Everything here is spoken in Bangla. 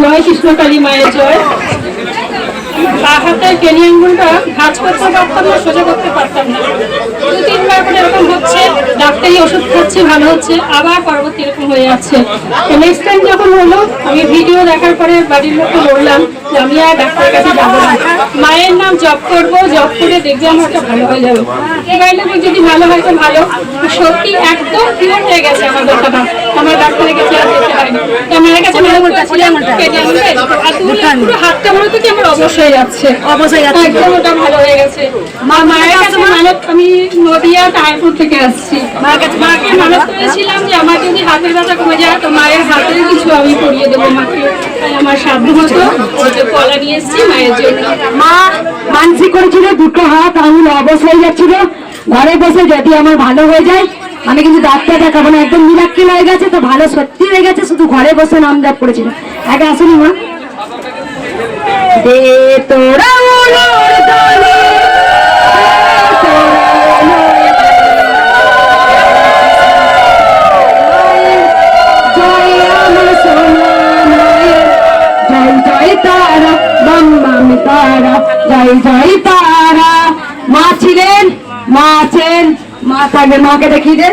জয় কৃষ্ণকালী মায়ের জয়। বা হাতের কেনি আঙ্গুলটা ভাঁজ করতে পারতাম না, সোজা করতে পারতাম না। 2-3 বার করে এরকম হচ্ছে, ডাক্তারি ওষুধ খাচ্ছি, ভালো হচ্ছে, আবার পরবর্তী এরকম হয়ে যাচ্ছে। তো নেক্সট টাইম যখন হলো, আমি ভিডিও দেখার পরে বাড়ির লোককে বললাম যে আমি আর ডাক্তারের কাছে যাবো না, মায়ের নাম জপ করবো, জপ করে দেখবে আমারটা ভালো হয়ে যাবে। এবারে যদি ভালো হয় তো ভালো। সত্যি একদম পিওর হয়ে গেছে আমার ব্যাপারটা। আমার ডাক্তারের কাছে আর যেতে হয়নি। আমার কাছে মনে করছিলাম আর পুরো হাতটা মনে হতো কি আমার অবশ্যই যাচ্ছে, একদম ওটা ভালো হয়ে গেছে। মায়ের কাছে মানত, আমি নদিয়া তারপুর থেকে আসছি, মাকে মানত করেছিলাম যে আমার যদি হাতের ব্যথা কমে যায় তো মায়ের হাতের কিছু আমি করিয়ে দেবো মাকে। তাই আমার সাধ্য মতো কলা নিয়ে এসেছি মায়ের জন্য। মা মানসিক করেছিল 2টো হাত আঙুল অবশ হয়ে যাচ্ছিল, ঘরে বসে যদি আমার ভালো হয়ে যায়, আমি কিন্তু ডাক্তার দেখাবো না, একদম মিরাক্কেল হয়ে গেছে। তো ভালো সত্যি হয়ে গেছে, শুধু ঘরে বসে নাম জপ করেছিল। আগে আসুনি মা। দে তোরা জয় জয় তারা। মা ছিলেন, মা আছেন, মা থাকবেন। মাকে দেখিয়ে দে।